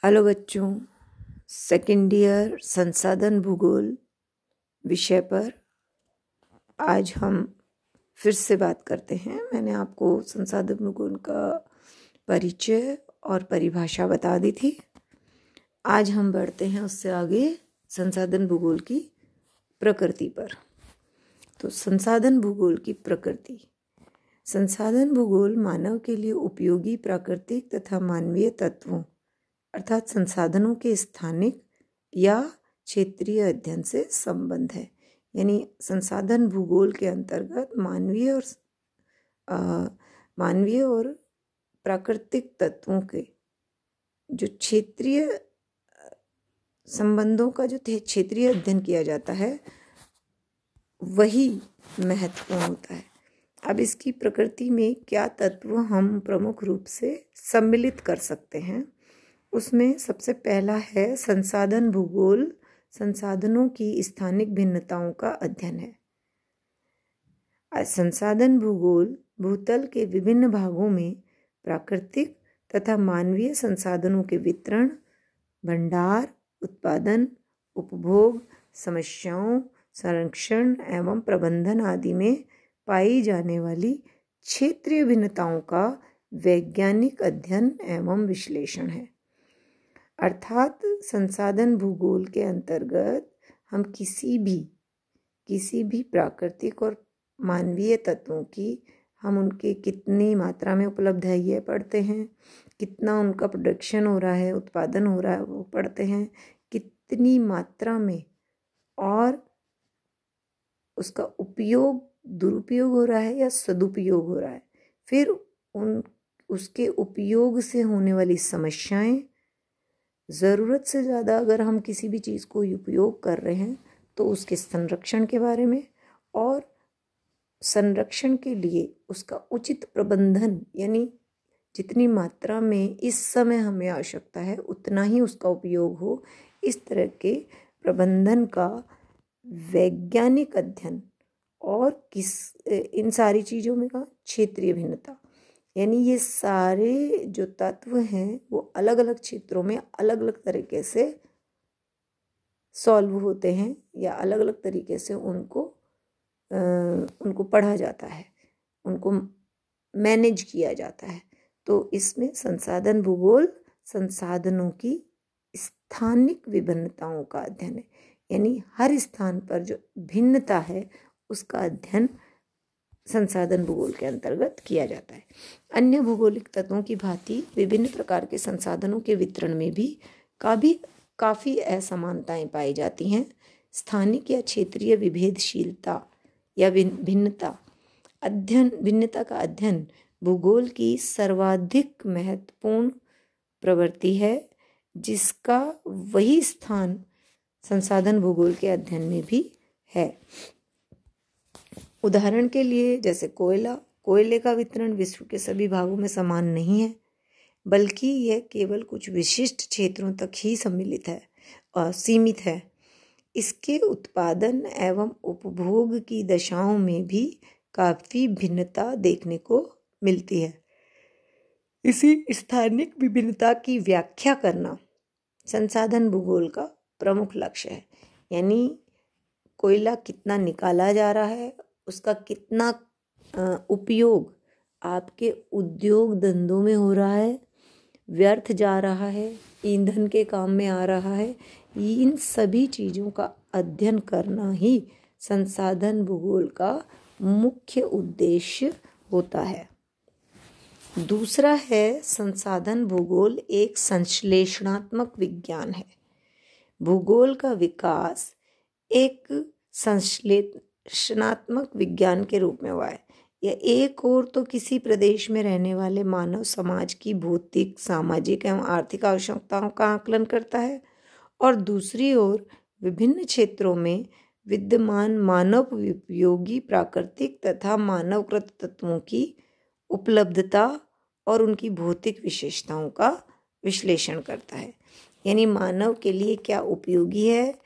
Hello बच्चों, second year संसाधन भूगोल विषय पर आज हम फिर से बात करते हैं। मैंने आपको संसाधन भूगोल का परिचय और परिभाषा बता दी थी। आज हम बढ़ते हैं उससे आगे संसाधन भूगोल की प्रकृति पर। तो संसाधन भूगोल की प्रकृति। संसाधन भूगोल मानव के लिए उपयोगी प्राकृतिक तथा मानवीय तत्वों अर्थात संसाधनों के स्थानिक या क्षेत्रीय अध्ययन से संबंध है। यानी संसाधन भूगोल के अंतर्गत मानवीय और प्राकृतिक तत्वों के जो क्षेत्रीय संबंधों का जो क्षेत्रीय अध्ययन किया जाता है वही महत्वपूर्ण होता है। अब इसकी प्रकृति में क्या तत्व हम प्रमुख रूप से सम्मिलित कर सकते हैं, उसमें सबसे पहला है संसाधन भूगोल संसाधनों की स्थानिक भिन्नताओं का अध्ययन है। संसाधन भूगोल भूतल के विभिन्न भागों में प्राकृतिक तथा मानवीय संसाधनों के वितरण, भंडार, उत्पादन, उपभोग, समस्याओं, संरक्षण एवं प्रबंधन आदि में पाई जाने वाली क्षेत्रीय भिन्नताओं का वैज्ञानिक अध्ययन एवं विश्लेषण है। अर्थात संसाधन भूगोल के अंतर्गत हम किसी भी प्राकृतिक और मानवीय तत्वों की हम उनके कितनी मात्रा में उपलब्ध है ये पढ़ते हैं, कितना उनका प्रोडक्शन हो रहा है, उत्पादन हो रहा है वो पढ़ते हैं, कितनी मात्रा में और उसका उपयोग दुरुपयोग हो रहा है या सदुपयोग हो रहा है। फिर उसके उपयोग से होने वाली समस्याएं, ज़रूरत से ज़्यादा अगर हम किसी भी चीज़ को उपयोग कर रहे हैं तो उसके संरक्षण के बारे में, और संरक्षण के लिए उसका उचित प्रबंधन, यानी जितनी मात्रा में इस समय हमें आवश्यकता है उतना ही उसका उपयोग हो, इस तरह के प्रबंधन का वैज्ञानिक अध्ययन। और इन सारी चीज़ों में का क्षेत्रीय भिन्नता, यानी ये सारे जो तत्व हैं वो अलग अलग क्षेत्रों में अलग अलग तरीके से सॉल्व होते हैं या अलग अलग तरीके से उनको पढ़ा जाता है, उनको मैनेज किया जाता है। तो इसमें संसाधन भूगोल संसाधनों की स्थानिक विभिन्नताओं का अध्ययन है, यानी हर स्थान पर जो भिन्नता है उसका अध्ययन संसाधन भूगोल के अंतर्गत किया जाता है। अन्य भूगोलिक तत्वों की भांति विभिन्न प्रकार के संसाधनों के वितरण में भी काफ़ी असमानताएं पाई जाती हैं। स्थानिक या क्षेत्रीय विभेदशीलता या भिन्नता का अध्ययन भूगोल की सर्वाधिक महत्वपूर्ण प्रवृत्ति है, जिसका वही स्थान संसाधन भूगोल के अध्ययन में भी है। उदाहरण के लिए जैसे कोयले का वितरण विश्व के सभी भागों में समान नहीं है, बल्कि यह केवल कुछ विशिष्ट क्षेत्रों तक ही सम्मिलित है और सीमित है। इसके उत्पादन एवं उपभोग की दशाओं में भी काफ़ी भिन्नता देखने को मिलती है। इसी स्थानिक विभिन्नता की व्याख्या करना संसाधन भूगोल का प्रमुख लक्ष्य है। यानी कोयला कितना निकाला जा रहा है, उसका कितना उपयोग आपके उद्योग धंधों में हो रहा है, व्यर्थ जा रहा है, ईंधन के काम में आ रहा है, इन सभी चीज़ों का अध्ययन करना ही संसाधन भूगोल का मुख्य उद्देश्य होता है। दूसरा है संसाधन भूगोल एक संश्लेषणात्मक विज्ञान है। भूगोल का विकास एक संश्लेषणात्मक विज्ञान के रूप में हुआ है। यह एक ओर तो किसी प्रदेश में रहने वाले मानव समाज की भौतिक, सामाजिक एवं आर्थिक आवश्यकताओं का आकलन करता है, और दूसरी ओर विभिन्न क्षेत्रों में विद्यमान मानव उपयोगी प्राकृतिक तथा मानवकृत तत्वों की उपलब्धता और उनकी भौतिक विशेषताओं का विश्लेषण करता है। यानी मानव के लिए क्या उपयोगी है,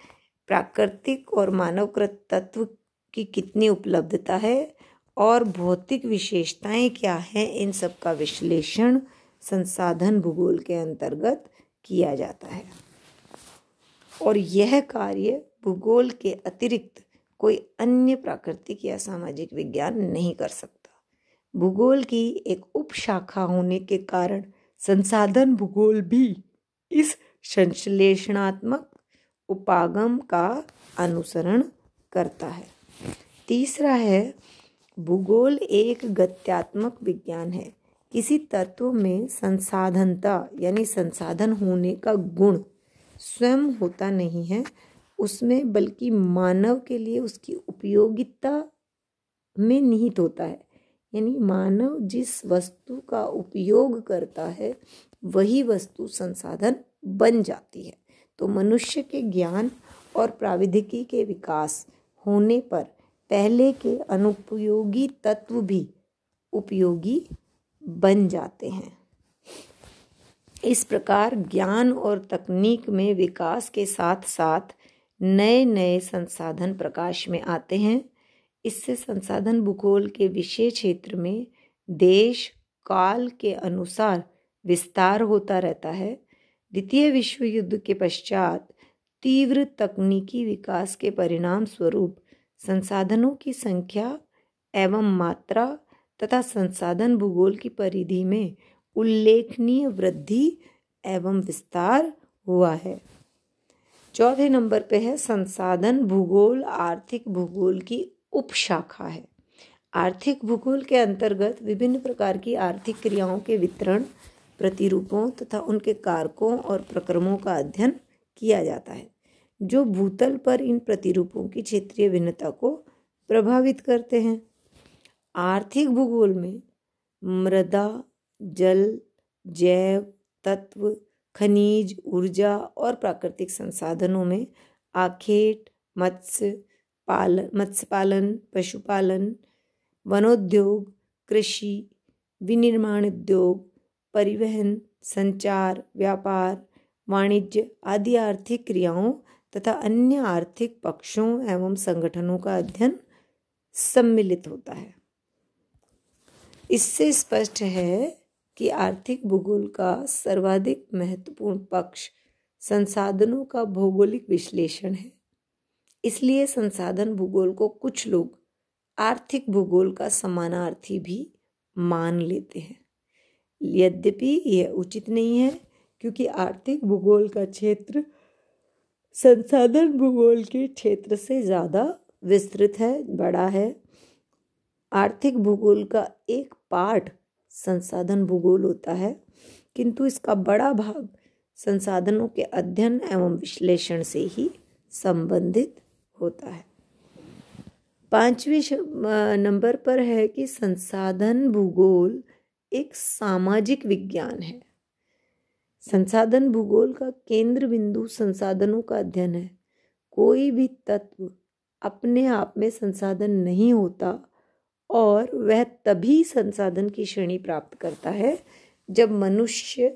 प्राकृतिक और मानवकृत तत्व की कितनी उपलब्धता है और भौतिक विशेषताएं क्या हैं, इन सब का विश्लेषण संसाधन भूगोल के अंतर्गत किया जाता है और यह कार्य भूगोल के अतिरिक्त कोई अन्य प्राकृतिक या सामाजिक विज्ञान नहीं कर सकता। भूगोल की एक उपशाखा होने के कारण संसाधन भूगोल भी इस संश्लेषणात्मक उपागम का अनुसरण करता है। तीसरा है, भूगोल एक गत्यात्मक विज्ञान है। किसी तत्व में संसाधनता यानी संसाधन होने का गुण स्वयं होता नहीं है उसमें, बल्कि मानव के लिए उसकी उपयोगिता में निहित होता है। यानी मानव जिस वस्तु का उपयोग करता है वही वस्तु संसाधन बन जाती है। तो मनुष्य के ज्ञान और प्रौद्योगिकी के विकास होने पर पहले के अनुपयोगी तत्व भी उपयोगी बन जाते हैं। इस प्रकार ज्ञान और तकनीक में विकास के साथ साथ नए नए संसाधन प्रकाश में आते हैं। इससे संसाधन भूगोल के विषय क्षेत्र में देश काल के अनुसार विस्तार होता रहता है। द्वितीय विश्व युद्ध के पश्चात तीव्र तकनीकी विकास के परिणाम स्वरूप संसाधनों की संख्या एवं मात्रा तथा संसाधन भूगोल की परिधि में उल्लेखनीय वृद्धि एवं विस्तार हुआ है। चौथे नंबर पे है संसाधन भूगोल आर्थिक भूगोल की उपशाखा है। आर्थिक भूगोल के अंतर्गत विभिन्न प्रकार की आर्थिक क्रियाओं के वितरण, प्रतिरूपों तथा उनके कारकों और प्रक्रमों का अध्ययन किया जाता है जो भूतल पर इन प्रतिरूपों की क्षेत्रीय भिन्नता को प्रभावित करते हैं। आर्थिक भूगोल में मृदा, जल, जैव तत्व, खनिज, ऊर्जा और प्राकृतिक संसाधनों में आखेट, मत्स्य पालन, पशुपालन, वनोद्योग, कृषि, विनिर्माण उद्योग, परिवहन, संचार, व्यापार, वाणिज्य आदि आर्थिक क्रियाओं तथा अन्य आर्थिक पक्षों एवं संगठनों का अध्ययन सम्मिलित होता है। इससे स्पष्ट है कि आर्थिक भूगोल का सर्वाधिक महत्वपूर्ण पक्ष संसाधनों का भौगोलिक विश्लेषण है। इसलिए संसाधन भूगोल को कुछ लोग आर्थिक भूगोल का समानार्थी भी मान लेते हैं। यद्यपि यह उचित नहीं है क्योंकि आर्थिक भूगोल का क्षेत्र संसाधन भूगोल के क्षेत्र से ज़्यादा विस्तृत है, बड़ा है। आर्थिक भूगोल का एक पार्ट संसाधन भूगोल होता है, किंतु इसका बड़ा भाग संसाधनों के अध्ययन एवं विश्लेषण से ही संबंधित होता है। 5वें नंबर पर है कि संसाधन भूगोल एक सामाजिक विज्ञान है। संसाधन भूगोल का केंद्र बिंदु संसाधनों का अध्ययन है। कोई भी तत्व अपने आप में संसाधन नहीं होता और वह तभी संसाधन की श्रेणी प्राप्त करता है जब मनुष्य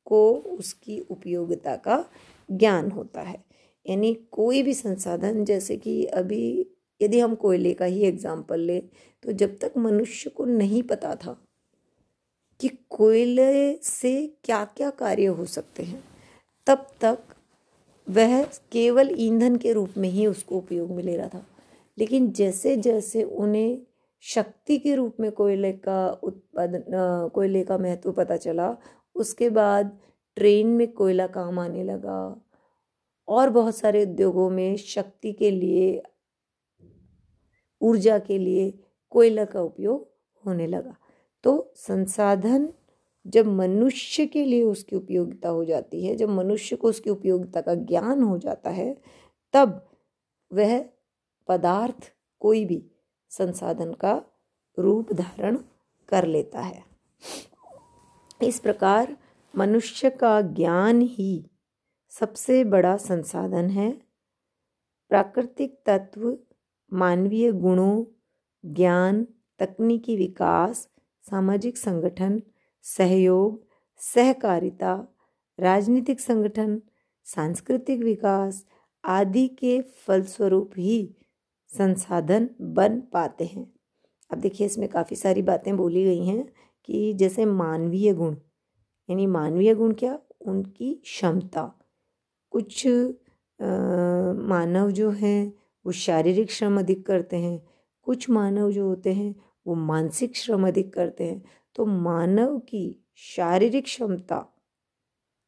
को उसकी उपयोगिता का ज्ञान होता है। यानी कोई भी संसाधन, जैसे कि अभी यदि हम कोयले का ही एग्जाम्पल लें, तो जब तक मनुष्य को नहीं पता था कि कोयले से क्या क्या कार्य हो सकते हैं, तब तक वह केवल ईंधन के रूप में ही उसको उपयोग में ले रहा था। लेकिन जैसे जैसे उन्हें शक्ति के रूप में कोयले का महत्व पता चला, उसके बाद ट्रेन में कोयला काम आने लगा और बहुत सारे उद्योगों में शक्ति के लिए, ऊर्जा के लिए कोयला का उपयोग होने लगा। तो संसाधन जब मनुष्य के लिए उसकी उपयोगिता हो जाती है, जब मनुष्य को उसकी उपयोगिता का ज्ञान हो जाता है, तब वह पदार्थ कोई भी संसाधन का रूप धारण कर लेता है। इस प्रकार मनुष्य का ज्ञान ही सबसे बड़ा संसाधन है। प्राकृतिक तत्व, मानवीय गुणों, ज्ञान, तकनीकी विकास, सामाजिक संगठन, सहयोग, सहकारिता, राजनीतिक संगठन, सांस्कृतिक विकास आदि के फलस्वरूप ही संसाधन बन पाते हैं। अब देखिए, इसमें काफ़ी सारी बातें बोली गई हैं कि जैसे मानवीय गुण, यानी मानवीय गुण क्या, उनकी क्षमता। कुछ मानव जो हैं वो शारीरिक श्रम अधिक करते हैं, कुछ मानव जो होते हैं वो मानसिक श्रम अधिक करते हैं। तो मानव की शारीरिक क्षमता,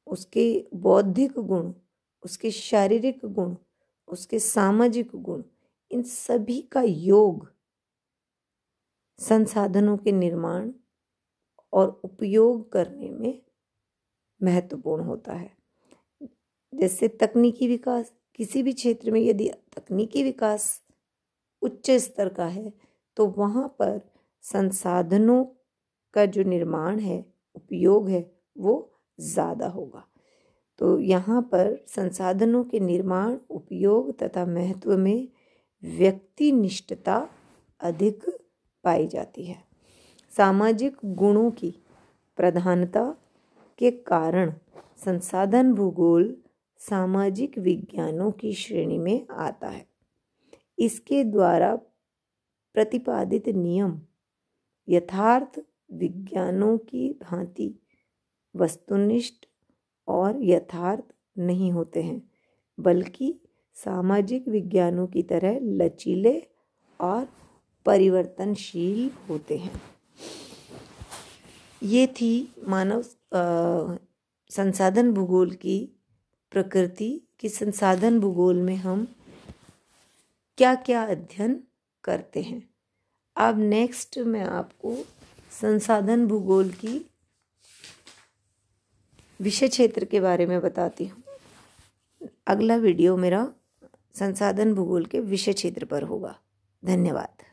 उसके बौद्धिक गुण, उसके शारीरिक गुण, उसके सामाजिक गुण, इन सभी का योग संसाधनों के निर्माण और उपयोग करने में महत्वपूर्ण होता है। जैसे तकनीकी विकास, किसी भी क्षेत्र में यदि तकनीकी विकास उच्च स्तर का है तो वहाँ पर संसाधनों का जो निर्माण है, उपयोग है, वो ज़्यादा होगा। तो यहाँ पर संसाधनों के निर्माण, उपयोग तथा महत्व में व्यक्तिनिष्ठता अधिक पाई जाती है। सामाजिक गुणों की प्रधानता के कारण संसाधन भूगोल सामाजिक विज्ञानों की श्रेणी में आता है। इसके द्वारा प्रतिपादित नियम यथार्थ विज्ञानों की भांति वस्तुनिष्ठ और यथार्थ नहीं होते हैं, बल्कि सामाजिक विज्ञानों की तरह लचीले और परिवर्तनशील होते हैं। ये थी मानव संसाधन भूगोल की प्रकृति कि संसाधन भूगोल में हम क्या क्या अध्ययन करते हैं। अब नेक्स्ट मैं आपको संसाधन भूगोल की विषय क्षेत्र के बारे में बताती हूँ। अगला वीडियो मेरा संसाधन भूगोल के विषय क्षेत्र पर होगा। धन्यवाद।